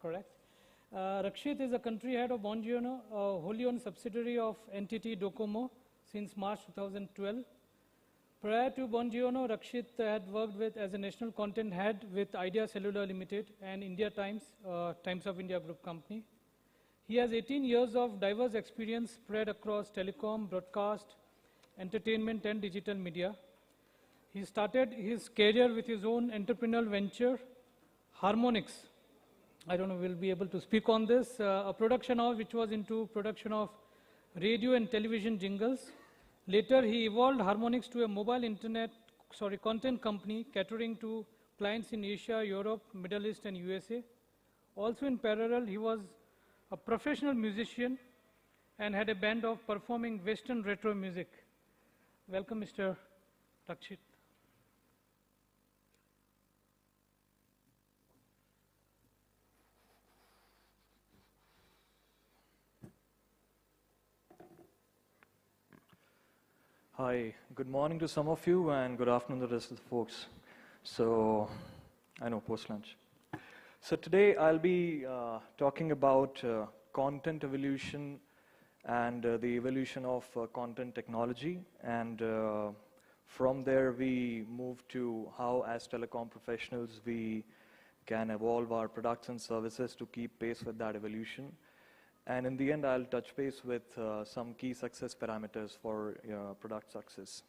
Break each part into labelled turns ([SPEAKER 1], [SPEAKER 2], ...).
[SPEAKER 1] correct. Rakshit is a country head of Buongiorno, a wholly owned subsidiary of entity DOCOMO since March 2012. Prior to Buongiorno, Rakshit had worked as a national content head with Idea Cellular Limited and India Times, Times of India Group company. He has 18 years of diverse experience spread across telecom, broadcast, entertainment, and digital media. He started his career with his own entrepreneurial venture, Harmonix. I don't know, we'll be able to speak on this. A production house which was into production of radio and television jingles. Later, he evolved Harmonix to a mobile content company catering to clients in Asia, Europe, Middle East, and USA. Also in parallel, he was a professional musician and had a band of performing Western retro music. Welcome, Mr. Rakshit.
[SPEAKER 2] Hi, good morning to some of you and good afternoon to the rest of the folks. So, I know, post-lunch. So today I'll be talking about content evolution and the evolution of content technology, and from there we move to how as telecom professionals we can evolve our products and services to keep pace with that evolution. And in the end, I'll touch base with some key success parameters for product success.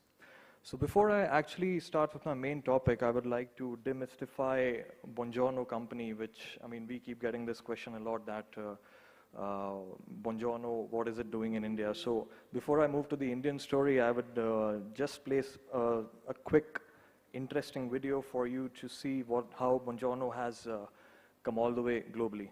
[SPEAKER 2] So before I actually start with my main topic, I would like to demystify Buongiorno company, which, I mean, we keep getting this question a lot that Buongiorno, what is it doing in India? So before I move to the Indian story, I would just place a quick, interesting video for you to see how Buongiorno has come all the way globally.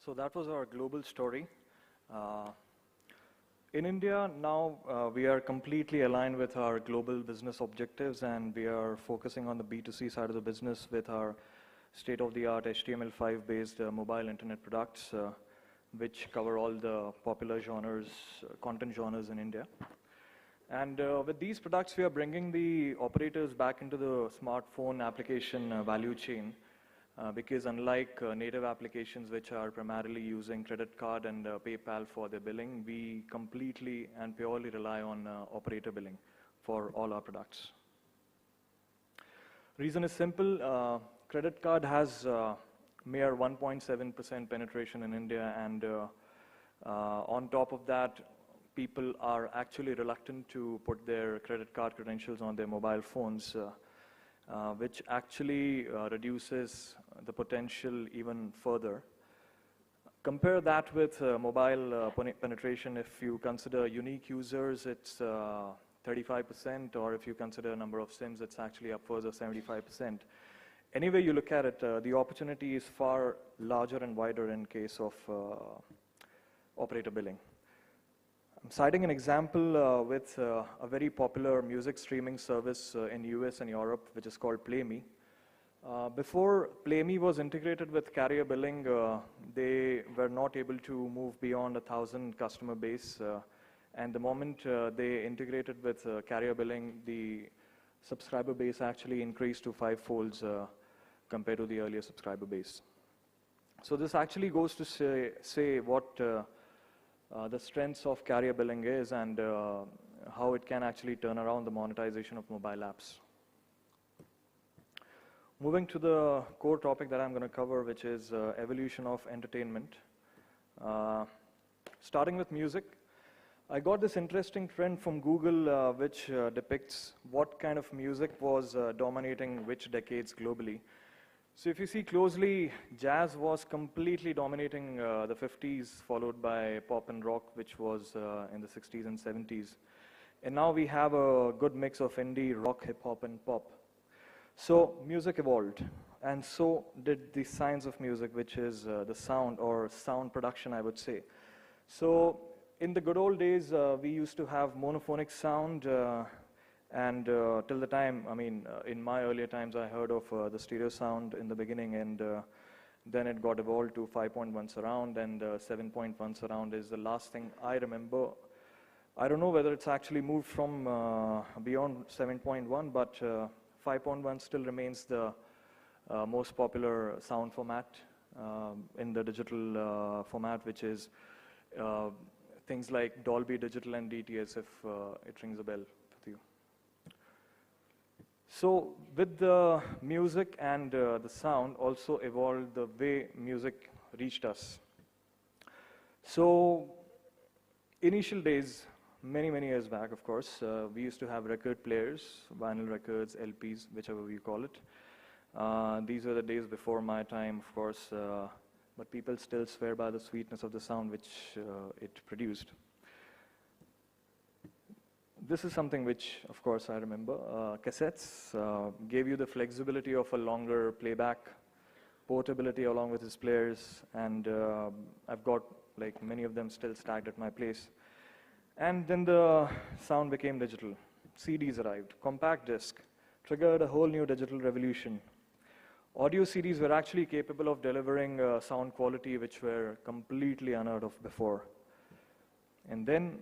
[SPEAKER 2] So that was our global story. In India, now we are completely aligned with our global business objectives, and we are focusing on the B2C side of the business with our state-of-the-art HTML5 based mobile internet products, which cover all the popular genres, content genres in India. And with these products, we are bringing the operators back into the smartphone application value chain, because unlike native applications which are primarily using credit card and PayPal for their billing, we completely and purely rely on operator billing for all our products. Reason is simple. Credit card has mere 1.7% penetration in India, and on top of that, people are actually reluctant to put their credit card credentials on their mobile phones, which actually reduces the potential even further. Compare that with mobile penetration. If you consider unique users, it's 35%, or if you consider number of SIMs, it's actually upwards of 75%. Any way you look at it, the opportunity is far larger and wider in case of operator billing. I'm citing an example with a very popular music streaming service in US and Europe, which is called PlayMe. Before PlayMe was integrated with carrier billing, they were not able to move beyond 1,000 customer base. And the moment they integrated with carrier billing, the subscriber base actually increased to 5-folds compared to the earlier subscriber base. So this actually goes to say what the strengths of carrier billing is, and how it can actually turn around the monetization of mobile apps. Moving to the core topic that I'm going to cover, which is evolution of entertainment. Starting with music, I got this interesting trend from Google which depicts what kind of music was dominating which decades globally. So if you see closely, jazz was completely dominating the 50s, followed by pop and rock, which was in the 60s and 70s. And now we have a good mix of indie, rock, hip-hop, and pop. So music evolved, and so did the science of music, which is the sound, or sound production, I would say. So in the good old days, we used to have monophonic sound, and till the time, in my earlier times, I heard of the stereo sound in the beginning, and then it got evolved to 5.1 surround, and 7.1 surround is the last thing I remember. I don't know whether it's actually moved from beyond 7.1, but 5.1 still remains the most popular sound format in the digital format, which is things like Dolby Digital and DTS, if it rings a bell with you. So with the music and the sound also evolved the way music reached us. So initial days, many years back, of course, we used to have record players, vinyl records, LPs, whichever we call it. These were the days before my time, of course, but people still swear by the sweetness of the sound which it produced. This is something which, of course, I remember. Cassettes gave you the flexibility of a longer playback, portability along with its players, and I've got like many of them still stacked at my place. And then the sound became digital. CDs arrived. Compact disc triggered a whole new digital revolution. Audio CDs were actually capable of delivering sound quality which were completely unheard of before. And then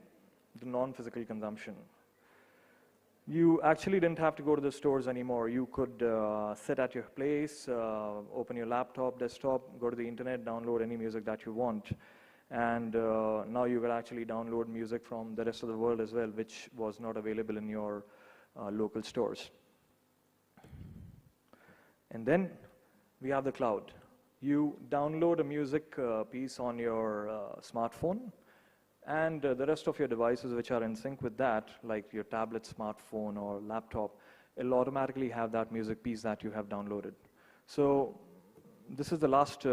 [SPEAKER 2] the non-physical consumption. You actually didn't have to go to the stores anymore. You could sit at your place, open your laptop, desktop, go to the internet, download any music that you want. And now you can actually download music from the rest of the world as well, which was not available in your local stores. And then we have the cloud. You download a music piece on your smartphone, and the rest of your devices which are in sync with that, like your tablet, smartphone, or laptop, it'll automatically have that music piece that you have downloaded. So this is the last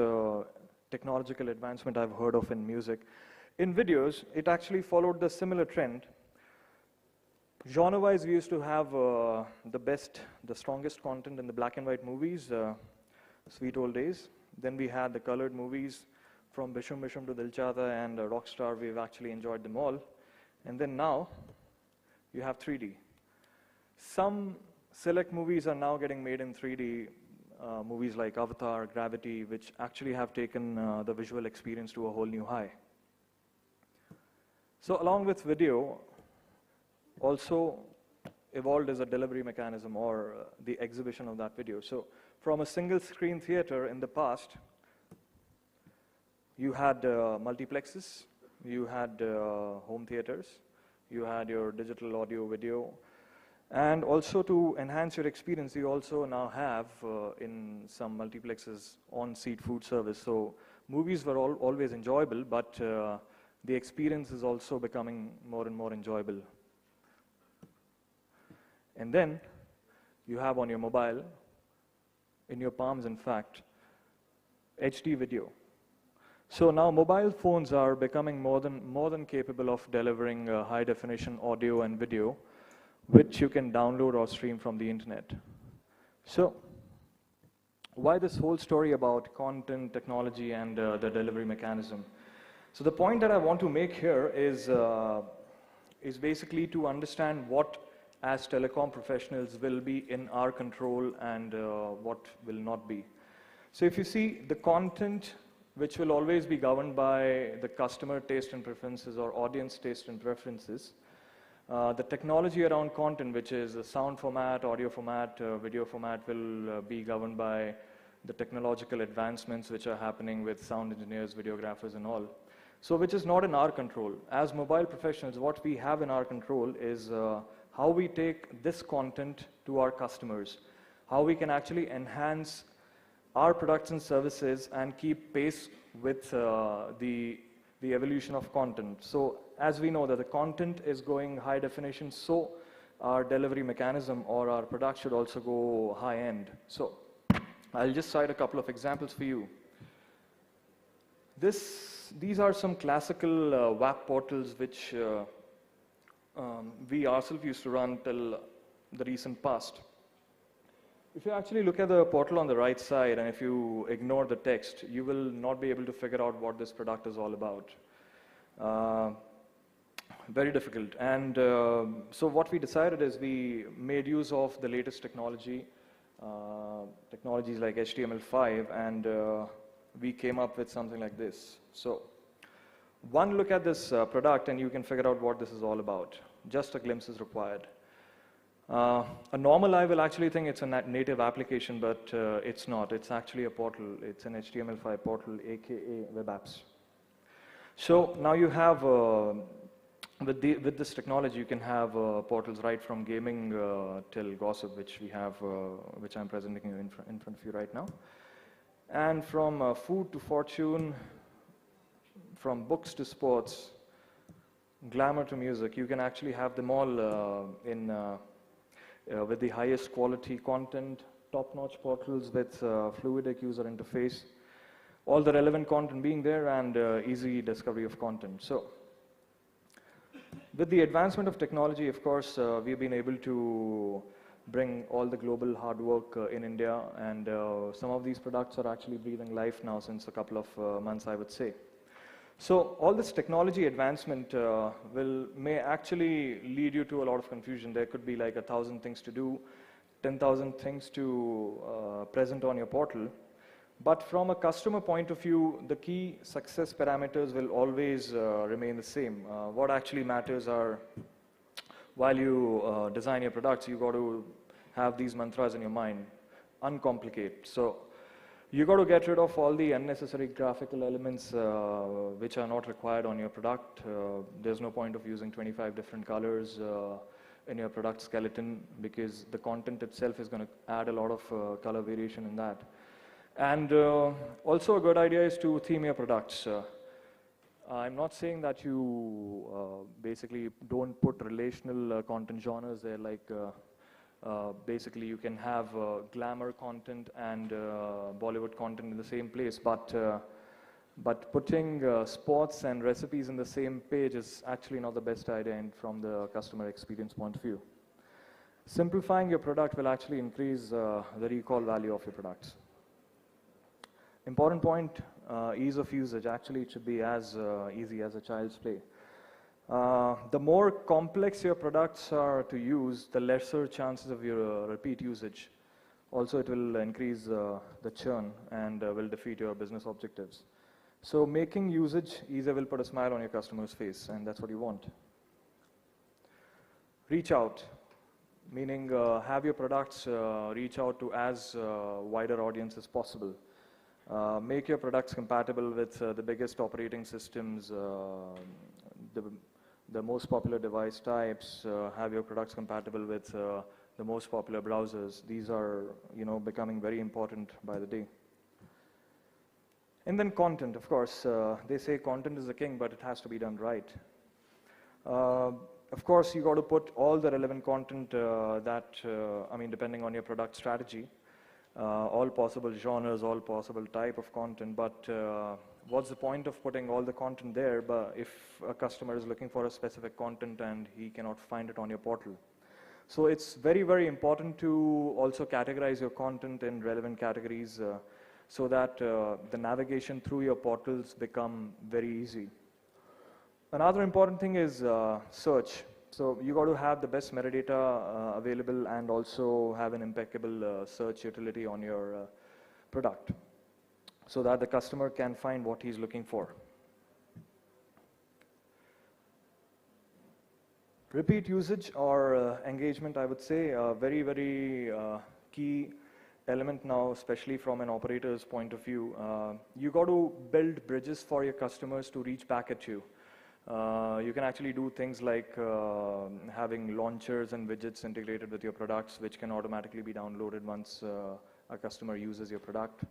[SPEAKER 2] technological advancement I've heard of in music. In videos, it actually followed the similar trend. Genre-wise, we used to have the strongest content in the black and white movies, sweet old days. Then we had the colored movies, from Bishum Bishum to Dilchata and Rockstar, we've actually enjoyed them all. And then now, you have 3D. Some select movies are now getting made in 3D, movies like Avatar, Gravity, which actually have taken the visual experience to a whole new high. So along with video, also evolved as a delivery mechanism or the exhibition of that video. So from a single screen theater in the past, you had multiplexes, you had home theaters, you had your digital audio video, and also to enhance your experience, you also now have in some multiplexes on-seat food service. So movies were always enjoyable, but the experience is also becoming more and more enjoyable. And then you have on your mobile, in your palms in fact, HD video. So now mobile phones are becoming more than capable of delivering high definition audio and video, which you can download or stream from the internet. So why this whole story about content, technology, and the delivery mechanism? So the point that I want to make here is basically to understand what as telecom professionals will be in our control and what will not be. So if you see the content, which will always be governed by the customer taste and preferences or audience taste and preferences. The technology around content, which is the sound format, audio format, video format, will be governed by the technological advancements which are happening with sound engineers, videographers and all. So which is not in our control. As mobile professionals, what we have in our control is how we take this content to our customers, how we can actually enhance our products and services and keep pace with the evolution of content. So as we know that the content is going high definition, so our delivery mechanism or our product should also go high end. So I'll just cite a couple of examples for you. These are some classical web portals which we ourselves used to run till the recent past. If you actually look at the portal on the right side and if you ignore the text, you will not be able to figure out what this product is all about. Very difficult. And so what we decided is we made use of the latest technologies like HTML5, and we came up with something like this. So one look at this product and you can figure out what this is all about. Just a glimpse is required. A normal eye will actually think it's a native application, but it's not. It's actually a portal. It's an HTML5 portal, aka web apps. So now you have, with this technology, you can have portals right from gaming till gossip, which we have, which I'm presenting you in front of you right now. And from food to fortune, from books to sports, glamour to music, you can actually have them all with the highest quality content, top-notch portals with fluidic user interface, all the relevant content being there, and easy discovery of content. So with the advancement of technology, of course, we've been able to bring all the global hard work in India, and some of these products are actually breathing life now since a couple of months, I would say. So all this technology advancement may actually lead you to a lot of confusion. There could be like 1,000 things to do, 10,000 things to present on your portal. But from a customer point of view, the key success parameters will always remain the same. What actually matters are, while you design your products, you got to have these mantras in your mind, uncomplicate. So you got to get rid of all the unnecessary graphical elements which are not required on your product. There's no point of using 25 different colors in your product skeleton, because the content itself is going to add a lot of color variation in that. And also a good idea is to theme your products. I'm not saying that you basically don't put relational content genres there, like basically you can have glamour content and Bollywood content in the same place, but putting sports and recipes in the same page is actually not the best idea from the customer experience point of view. Simplifying your product will actually increase the recall value of your products. Important point, ease of usage. Actually, it should be as easy as a child's play. The more complex your products are to use, the lesser chances of your repeat usage. Also, it will increase the churn and will defeat your business objectives. So making usage easier will put a smile on your customer's face, and that's what you want. Reach out, meaning have your products reach out to as wider audience as possible. Make your products compatible with the biggest operating systems, the most popular device types, have your products compatible with the most popular browsers. These are, becoming very important by the day. And then content, of course. They say content is the king, but it has to be done right. Of course, you got to put all the relevant content depending on your product strategy, all possible genres, all possible type of content, but what's the point of putting all the content there but if a customer is looking for a specific content and he cannot find it on your portal? So it's very, very important to also categorize your content in relevant categories so that the navigation through your portals become very easy. Another important thing is search. So you got to have the best metadata available and also have an impeccable search utility on your product, so that the customer can find what he's looking for. Repeat usage or engagement, I would say, a very, very key element now, especially from an operator's point of view. You got to build bridges for your customers to reach back at you. You can actually do things like having launchers and widgets integrated with your products, which can automatically be downloaded once a customer uses your product.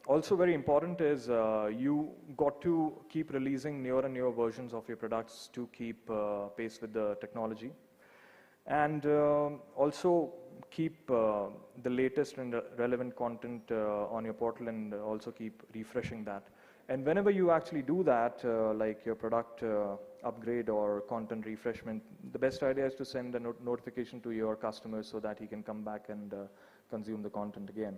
[SPEAKER 2] Also very important is you got to keep releasing newer and newer versions of your products to keep pace with the technology. And also keep the latest and relevant content on your portal and also keep refreshing that. And whenever you actually do that, like your product upgrade or content refreshment, the best idea is to send a notification to your customers so that he can come back and consume the content again.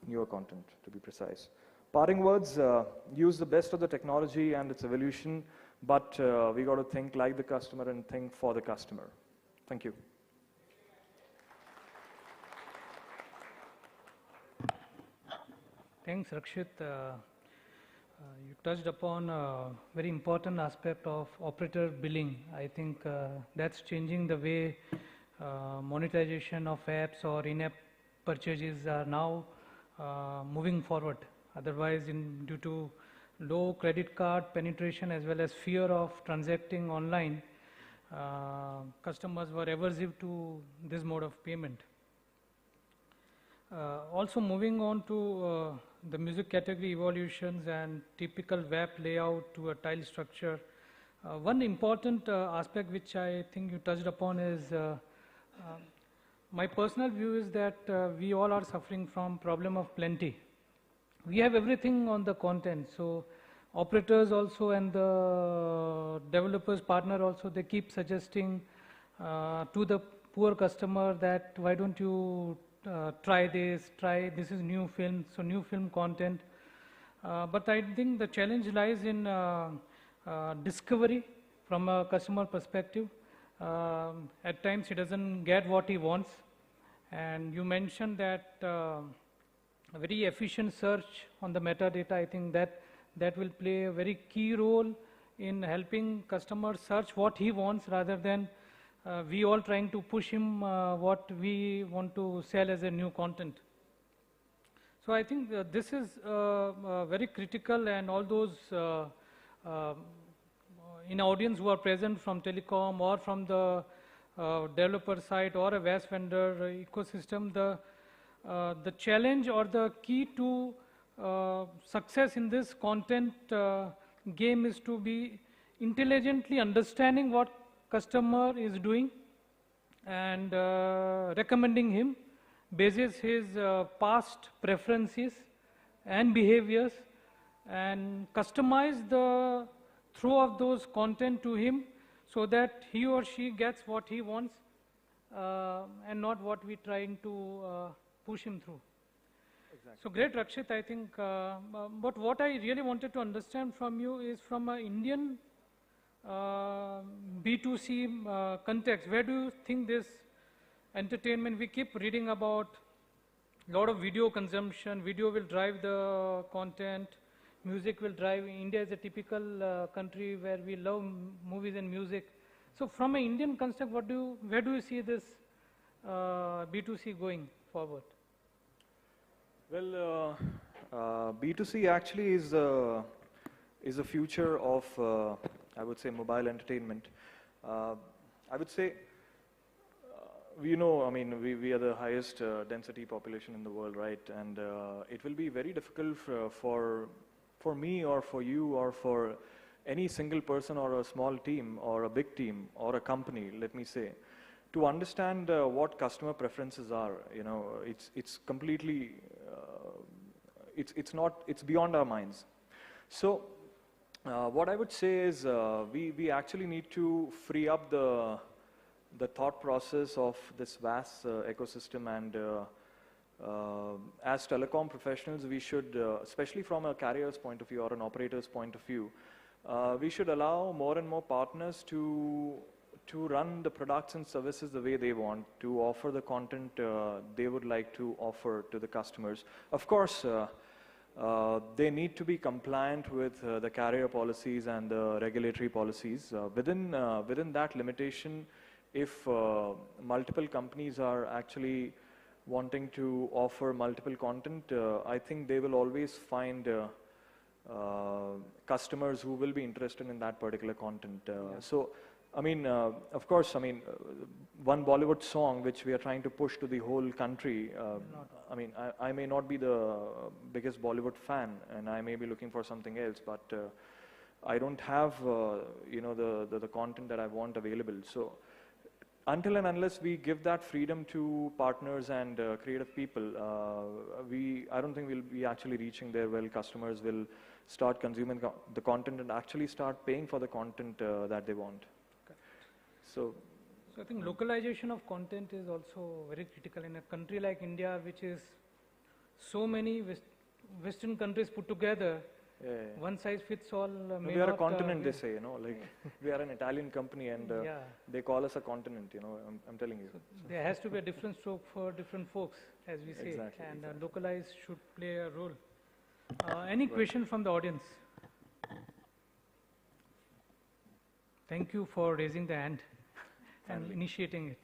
[SPEAKER 2] Newer content, to be precise. Parting words, use the best of the technology and its evolution, but we got to think like the customer and think for the customer. Thank you.
[SPEAKER 1] Thanks, Rakshit. You touched upon a very important aspect of operator billing. I think that's changing the way monetization of apps or in-app purchases are now moving forward. Otherwise, due to low credit card penetration as well as fear of transacting online, customers were aversive to this mode of payment. Also moving on to the music category evolutions and typical WAP layout to a tile structure. One important aspect which I think you touched upon is my personal view is that we all are suffering from problem of plenty. We have everything on the content, so operators also and the developers partner also, they keep suggesting to the poor customer that why don't you try this is new film, so new film content. But I think the challenge lies in discovery from a customer perspective. At times he doesn't get what he wants, and you mentioned that a very efficient search on the metadata. I think that will play a very key role in helping customers search what he wants rather than we all trying to push him what we want to sell as a new content. So I think this is very critical, and all those in audience who are present from telecom or from the developer side or a VAS vendor ecosystem, the challenge or the key to success in this content game is to be intelligently understanding what customer is doing and recommending him basis his past preferences and behaviors, and customize the throw of those content to him so that he or she gets what he wants and not what we're trying to push him through. So great, Rakshit, I think. But what I really wanted to understand from you is from an Indian B2C context, where do you think this entertainment, we keep reading about a lot of video consumption, video will drive the content, music will drive. India is a typical country where we love movies and music. So from an Indian context, where do you see this B2C going forward?
[SPEAKER 2] Well, B2C actually is a future of, I would say, mobile entertainment. I would say, we know, I mean, we are the highest density population in the world, right? And it will be very difficult for me or for you or for any single person or a small team or a big team or a company, let me say, to understand what customer preferences are. You know, it's completely, it's beyond our minds. So what I would say is we actually need to free up the thought process of this vast ecosystem, and as telecom professionals, we should, especially from a carrier's point of view or an operator's point of view, we should allow more and more partners to run the products and services the way they want, to offer the content they would like to offer to the customers. Of course, they need to be compliant with the carrier policies and the regulatory policies. Within that limitation, if multiple companies are actually wanting to offer multiple content, I think they will always find customers who will be interested in that particular content. So, I mean, of course, I mean, one Bollywood song which we are trying to push to the whole country, I mean, I may not be the biggest Bollywood fan, and I may be looking for something else, but I don't have, you know, the content that I want available. So, until and unless we give that freedom to partners and creative people, I don't think we'll be actually reaching there. Well, customers will start consuming the content and actually start paying for the content that they want. Okay. So
[SPEAKER 1] I think localization of content is also very critical in a country like India, which is so many Western countries put together. One size fits all.
[SPEAKER 2] We are a continent, they say, you know, like we are an Italian company, and they call us a continent, you know, I'm telling you.
[SPEAKER 1] So there has to be a different stroke for different folks, as we say, and localized should play a role. Any question from the audience? Thank you for raising the hand and initiating it.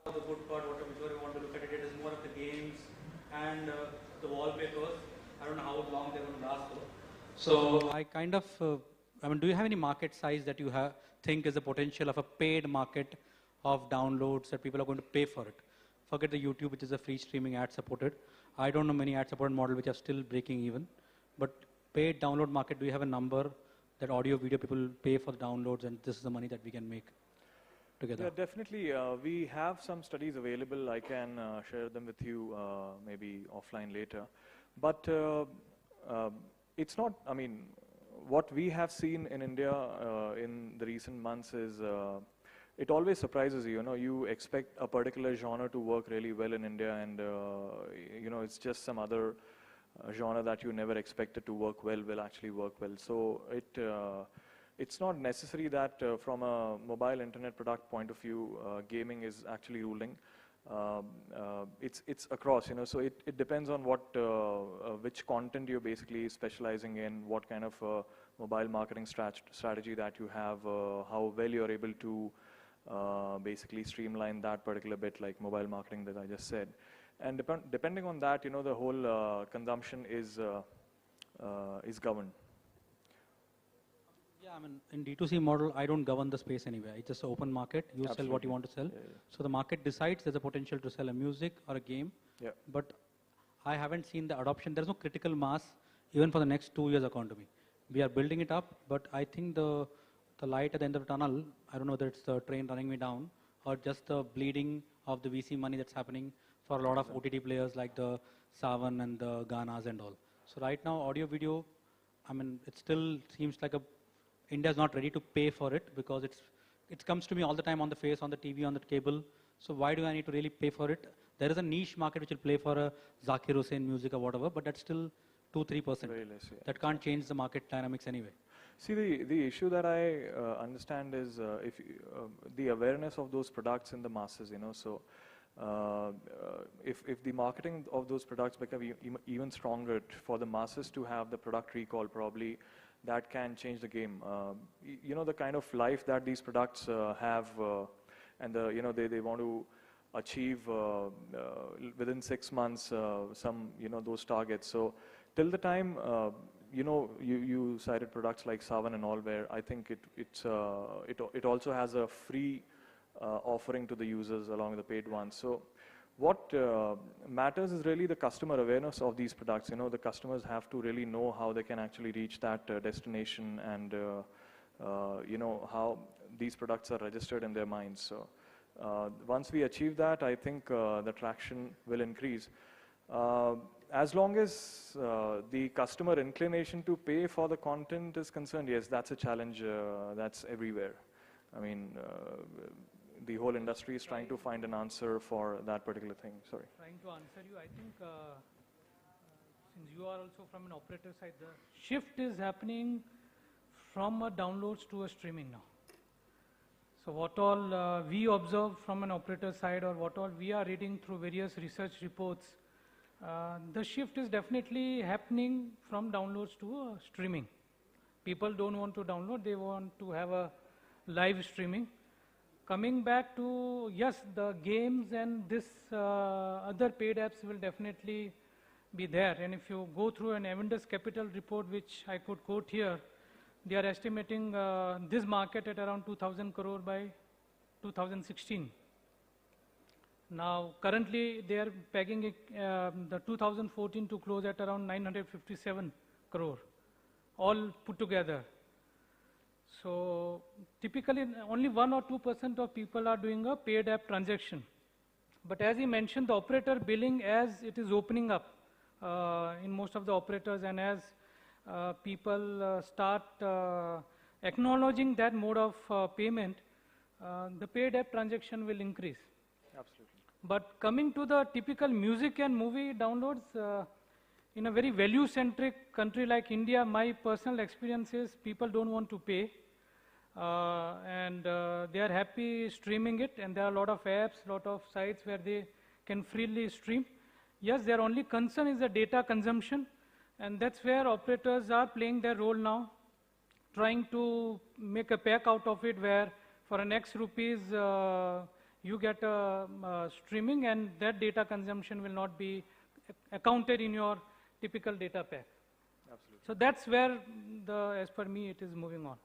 [SPEAKER 3] The good part, whichever you want to look at it, it is more of the games and the wallpapers. I don't know how long they're going to last for. So I kind of, I mean, do you have any market size that you think is the potential of a paid market of downloads that people are going to pay for it? Forget the YouTube, which is a free streaming ad supported. I don't know many ad supported models which are still breaking even. But paid download market, do you have a number that audio video people pay for the downloads and this is the money that we can make together?
[SPEAKER 2] Yeah, definitely. We have some studies available. I can share them with you maybe offline later. But it's not, I mean, what we have seen in India in the recent months is it always surprises you. You know, you expect a particular genre to work really well in India, and you know, it's just some other genre that you never expected to work well will actually work well. So it's not necessary that from a mobile internet product point of view, gaming is actually ruling. It's across, you know, so it depends on what which content you're basically specializing in, what kind of mobile marketing strategy that you have, how well you're able to basically streamline that particular bit, like mobile marketing that I just said. And depending on that, you know, the whole consumption is governed.
[SPEAKER 3] Yeah, I mean, in D2C model, I don't govern the space anyway. It's just an open market. You Absolutely. Sell what you want to sell. So the market decides there's a potential to sell a music or a game. But I haven't seen the adoption. There's no critical mass even for the next 2 years, according to me. We are building it up, but I think the light at the end of the tunnel, I don't know whether it's the train running me down or just the bleeding of the VC money that's happening for a lot of OTT players like the Savan and the Ganas and all. So right now, audio video, I mean, it still seems like India is not ready to pay for it because it comes to me all the time on the face, on the TV, on the cable. So why do I need to really pay for it? There is a niche market which will play for a Zakir Hussain music or whatever, but that's still 2-3%.
[SPEAKER 2] Very less, yeah.
[SPEAKER 3] That can't change the market dynamics anyway.
[SPEAKER 2] See, the issue that I understand is the awareness of those products in the masses, you know. So if the marketing of those products become even stronger for the masses to have the product recall, probably that can change the game. You know, the kind of life that these products have, and you know, they want to achieve within 6 months some, you know, those targets. So till the time, you know, you cited products like Savan and all, where I think it also has a free offering to the users along with the paid ones. So what matters is really the customer awareness of these products. You know, the customers have to really know how they can actually reach that destination, and you know, how these products are registered in their minds. So once we achieve that, I think the traction will increase. As long as the customer inclination to pay for the content is concerned, yes, that's a challenge that's everywhere. I mean, the whole industry is trying to find an answer for that particular thing. Sorry.
[SPEAKER 1] Trying to answer you, I think since you are also from an operator side, the shift is happening from a downloads to a streaming now. So what all we observe from an operator side, or what all we are reading through various research reports, the shift is definitely happening from downloads to streaming. People don't want to download, they want to have a live streaming. Coming back to, yes, the games and this other paid apps will definitely be there. And if you go through an Avendus Capital report, which I could quote here, they are estimating this market at around 2,000 crore by 2016. Now, currently, they are pegging it, the 2014 to close at around 957 crore, all put together. So, typically, only 1 or 2% of people are doing a paid app transaction. But as he mentioned, the operator billing, as it is opening up in most of the operators, and as people start acknowledging that mode of payment, the paid app transaction will increase.
[SPEAKER 2] Absolutely.
[SPEAKER 1] But coming to the typical music and movie downloads, in a very value-centric country like India, my personal experience is people don't want to pay, and they are happy streaming it, and there are a lot of apps, lot of sites where they can freely stream. Yes, their only concern is the data consumption, and that's where operators are playing their role now, trying to make a pack out of it, where for an X rupees, you get streaming, and that data consumption will not be accounted in your typical data pack.
[SPEAKER 2] Absolutely.
[SPEAKER 1] So that's where, as per me, it is moving on.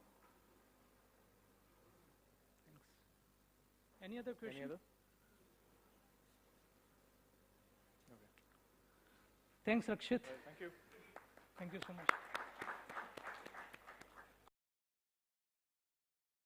[SPEAKER 1] Thanks. Any other question?
[SPEAKER 2] Any other?
[SPEAKER 1] Thanks, Rakshit.
[SPEAKER 2] Thank you.
[SPEAKER 1] Thank you so much.